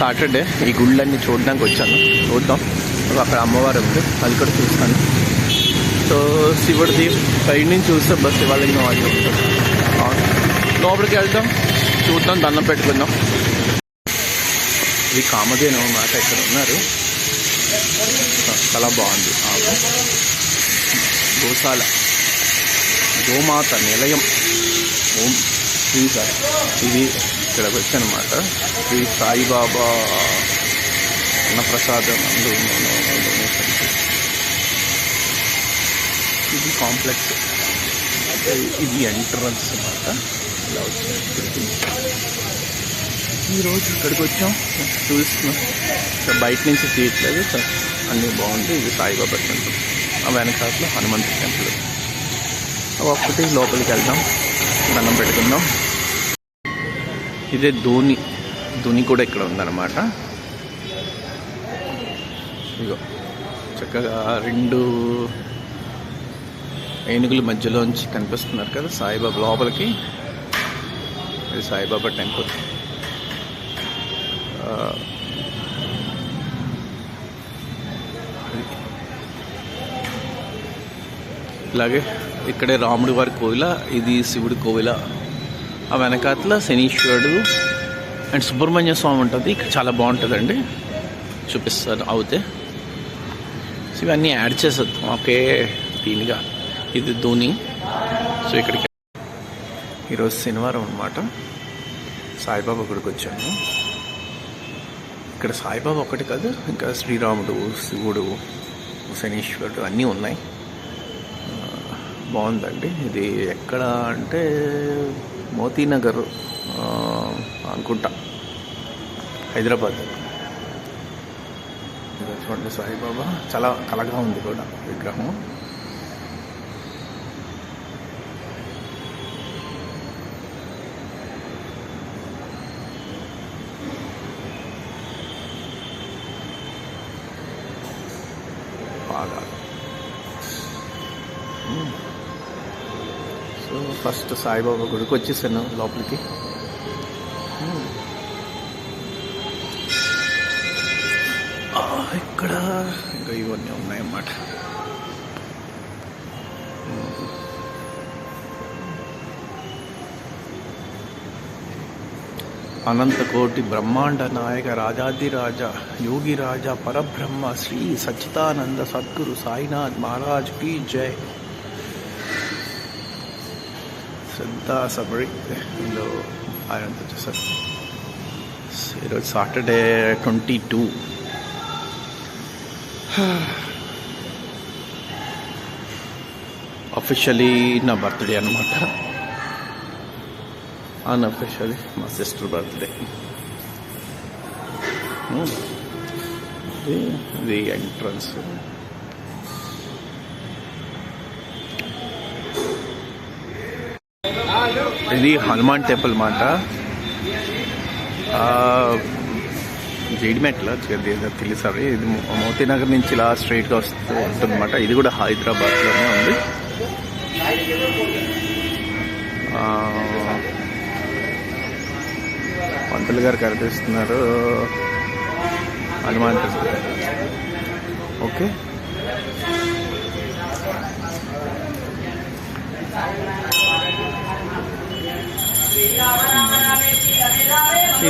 Saturday ఈ గుళ్ళన్నీ చూడడానికి వచ్చాను. చూద్దాం, అక్కడ అమ్మవారు ఉంది, అది కూడా చూస్తాను. సో శివుడిది పైన నుంచి చూస్తే బస్ శివాలయం అది ఉంటుంది. లోపలికి వెళ్దాం, చూద్దాం, దండం పెట్టుకుందాం. ఇది కామధేను మాట ఇక్కడ ఉన్నారు, చాలా బాగుంది. గోశాల, గోమాత నిలయం. ఓం శ్రీ సాయి, ఇది ఇక్కడికి వచ్చానమాట. శ్రీ సాయిబాబా అన్నప్రసాదం ఇది కాంప్లెక్స్, ఇది ఎంట్రన్స్ అన్నమాట. ఇలా వచ్చాను, ఈరోజు ఇక్కడికి వచ్చాం, చూస్తున్నాం. బయట నుంచి తీయట్లేదు, అన్నీ బాగుంది. ఇది సాయిబాబా టెంపుల్, ఆ వెనకాల హనుమంతు టెంపుల్. ఒక్కటి లోపలికి వెళ్దాం, దండం పెట్టుకుందాం. ఇదే ధోని కూడా ఇక్కడ ఉందన్నమాట. ఇగో చక్కగా 2 ఏనుగుల మధ్యలోంచి కనిపిస్తున్నారు కదా సాయిబాబా. లోపలికి ఇది సాయిబాబా టెంపుల్. ఇలాగే ఇక్కడే రాముడి వారి కోవిల, ఇది శివుడి కోవిల. ఆ వెనకాతల శనీశ్వరుడు అండ్ సుబ్రహ్మణ్య స్వామి ఉంటుంది. ఇక్కడ చాలా బాగుంటుందండి, చూపిస్తారు అవుతే. సో ఇవన్నీ యాడ్ చేసేద్దాం ఒకే దీనిగా. ఇది ధోని. సో ఇక్కడికి ఈరోజు శనివారం అన్నమాట. సాయిబాబా గుడికి వచ్చాను. ఇక్కడ సాయిబాబా ఒకటి కాదు, ఇంకా శ్రీరాముడు, శివుడు, శనీశ్వరుడు అన్నీ ఉన్నాయి. బాగుందండి. ఇది ఎక్కడ అంటే మోతీనగర్ అనుకుంటా, హైదరాబాద్. చూడండి సాయిబాబా, చాలా కలగా ఉంది కూడా విగ్రహం. బాగా. సో ఫస్ట్ సాయిబాబా గుడికి వచ్చేసాను లోపలికి. ఇక్కడ ఇంకా ఇవన్నీ ఉన్నాయన్నమాట. అనంతకోటి బ్రహ్మాండ నాయక రాజాదిరాజ యోగి రాజా పరబ్రహ్మ శ్రీ సచ్చిదానంద సద్గురు సాయినాథ్ మహారాజ్ की జై. శ్రద్ధా సబరిలో ఆయన వచ్చేసారు. ఈరోజు సాటర్డే 22. అఫీషియలీ నా బర్త్డే అనమాట, అన్అఫీషియలీ మా సిస్టర్ బర్త్డే. ఇది ఎంట్రన్స్. ఇది హనుమాన్ టెంపుల్ మాట. జైడిమెట్ల తెలుసా, ఇది మోతీనగర్ నుంచి ఇలా స్ట్రైట్గా వస్తూ ఉంటుందన్నమాట. ఇది కూడా హైదరాబాద్లోనే ఉంది. పంతులు గారు కనిపిస్తున్నారు, హనుమాన్ టెంపుల్. ఓకే,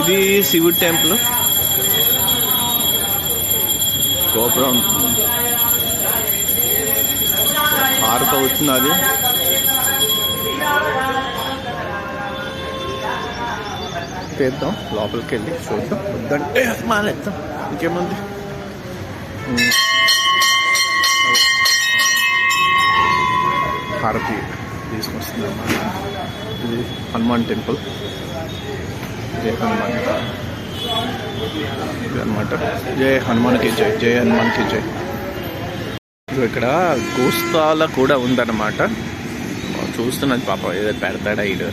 ఇది శివుడి టెంపుల్. గోపురం ఆరుకు అవుతున్నది. తీద్దాం, లోపలికి వెళ్ళి చూద్దాం. వద్దంటే మానేద్దాం, ఇంకేముంది. హారతి తీసుకొస్తుంది అన్నమాట. ఇది హనుమాన్ టెంపుల్, జై హనుమాన్ ఇది అనమాట. జై హనుమాన్కి జై, జై హనుమాన్కి జై. ఇక్కడ గోశాల కూడా ఉందన్నమాట. చూస్తున్నది పాప, ఏదో పెడతాడా ఇడు.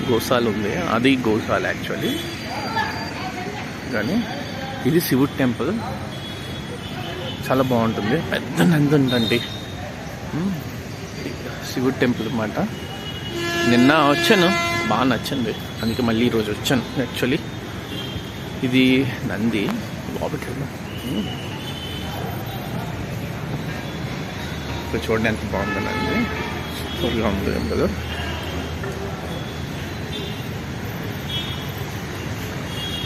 గోశాల ఉంది, అది గోశాల యాక్చువల్లీ. కానీ ఇది శివుడి టెంపుల్, చాలా బాగుంటుంది. పెద్ద నంది ఉందండి, శివుడి టెంపుల్ అన్నమాట. నిన్న వచ్చాను, బాగా నచ్చింది, అందుకే మళ్ళీ ఈరోజు వచ్చాను యాక్చువల్లీ. ఇది నంది లోపలికి వెళ్దాం. ఇక్కడ చూడండి ఎంత బాగుంది నంది, సూపర్గా ఉంది కదా.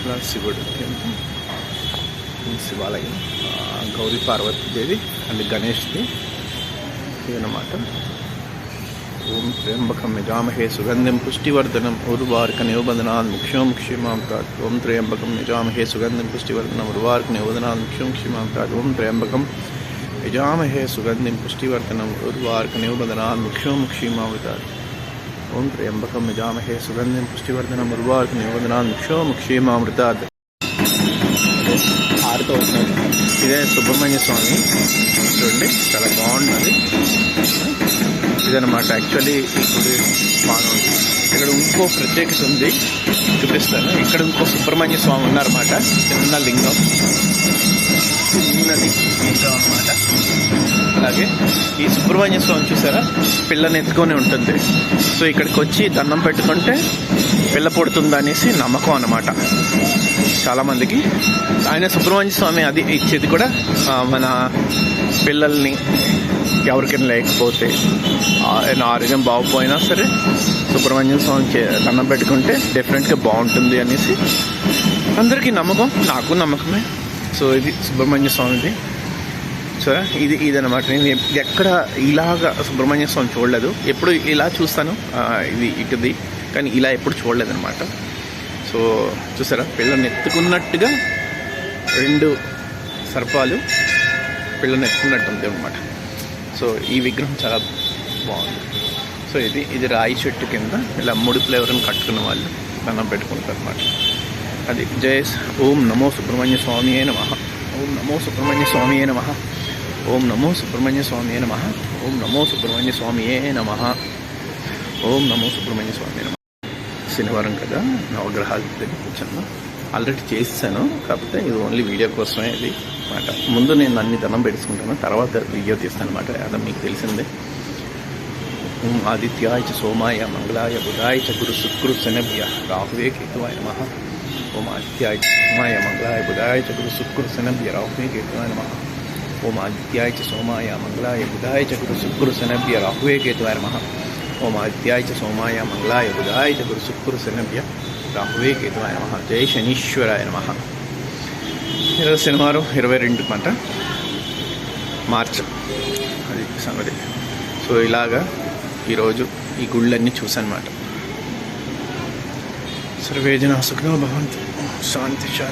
ఇలా శివుడు శివాలయం, గౌరీ పార్వతీదేవి అండ్ గణేష్ది ఇదన్నమాట. ఓం త్ర్యంబకం యజామహే సుగంధిం పుష్టివర్ధనం ఉర్వార్కమివ బంధనాన్ ముఖ్యోముక్షీమాంతాత్. ఓం త్ర్యంబకం యజామహే సుగంధిం పుష్టివర్ధనం ఉర్వార్కమివ బంధనాన్ ముఖ్యోముక్షీమాంతాత్. ఓం త్ర్యంబకం యజామహే సుగంధిం పుష్టివర్ధనం ఉర్వార్కమివ బంధనాన్ ముఖ్యోముక్షీమాంతాత్. ఓం త్ర్యంబకం యజామహే సుగంధిం పుష్టివర్ధనం ఉర్వార్కమివ బంధనాన్ ముఖ్యోముక్షీమామృతాత్. ఆరుతో వచ్చినది ఇదే సుబ్రహ్మణ్య స్వామి చూడండి, చాలా బాగున్నది ఇదన్నమాట. యాక్చువల్లీ ఈ గుడి బాగుంది. ఇక్కడ ఇంకో ప్రత్యేకత ఉంది, చూపిస్తాను. ఇక్కడ ఇంకో సుబ్రహ్మణ్య స్వామి ఉన్నారన్నమాట, చిన్న లింగం, చిన్నది లింగం అన్నమాట. అలాగే ఈ సుబ్రహ్మణ్య స్వామి చూసారా, పిల్లని ఎత్తుకొని ఉంటుంది. సో ఇక్కడికి వచ్చి దండం పెట్టుకుంటే పిల్ల పుడుతుంది అనేసి నమ్మకం అన్నమాట చాలామందికి. ఆయన సుబ్రహ్మణ్య స్వామి అది ఇచ్చేది కూడా మన పిల్లల్ని ఎవరికైనా లేకపోతే ఆరోగ్యం బాగుపోయినా సరే సుబ్రహ్మణ్య స్వామికి దండం పెట్టుకుంటే డెఫినెట్గా బాగుంటుంది అనేసి అందరికీ నమ్మకం, నాకు నమ్మకమే. సో ఇది సుబ్రహ్మణ్య స్వామిది. సో ఇదన్నమాట. నేను ఎక్కడ ఇలాగా సుబ్రహ్మణ్య స్వామి చూడలేదు, ఎప్పుడు ఇలా చూస్తాను ఇది ఇటుది, కానీ ఇలా ఎప్పుడు చూడలేదన్నమాట. సో చూసారా, పిల్లని ఎత్తుకున్నట్టుగా 2 సర్పాలు పిల్లని ఎత్తుకున్నట్టు ఉంది అనమాట. సో ఈ విగ్రహం చాలా బాగుంది. సో ఇది రాయి చెట్టు కింద ఇలా ముడుపులు ఎవరైనా కట్టుకున్న వాళ్ళు దండం పెట్టుకుంటారు అనమాట. అది జయ ఓం నమో సుబ్రహ్మణ్య స్వామియే నమః. ఓం నమో సుబ్రహ్మణ్య స్వామియే నమః. ఓం నమో సుబ్రహ్మణ్య స్వామియే నమః. ఓం నమో సుబ్రహ్మణ్య స్వామియే నమః. ఓం నమో సుబ్రహ్మణ్య స్వామియే నమః. శనివారం కదా, నవగ్రహాల దగ్గర కూర్చున్నాను. ఆల్రెడీ చేసాను, కాకపోతే ఇది ఓన్లీ వీడియో కోసమే ఇది అనమాట. ముందు నేను అన్ని దండం పెట్టుకుంటాను, తర్వాత వీడియో తీస్తాను అనమాట. అది మీకు తెలిసిందే. ఓం ఆదిత్యాయ చ సోమాయ మంగళాయ బుధాయ చ గురు శుక్ర శనభ్య రాహువే కేతువాయ నమః. ఓం ఆదిత్యాయ చ సోమాయ మంగళాయ బుధాయ చ గురు శుక్ర శనభ్య రాహువే కేతువాయ నమః. ఓం ఆదిత్యాయ చ సోమాయ మంగళాయ బుధాయ చ గురు శుక్ర శనభ్య రాహువే కేతువాయ నమః. ఓం ఆదిత్యాయ చ సోమాయ మంగళాయ బుధాయ చ గురు శుక్ర శనభ్య రాహువే కేతువాయ నమః. జై శనీశ్వరాయ నమః. ఈరోజు శనివారం 22 మార్చి, అది సంగతి. సో ఇలాగా ఈరోజు ఈ గుళ్ళన్నీ చూసానమాట. సర్వే జనా సుఖినో భవంతు. శాంతి శాంతి.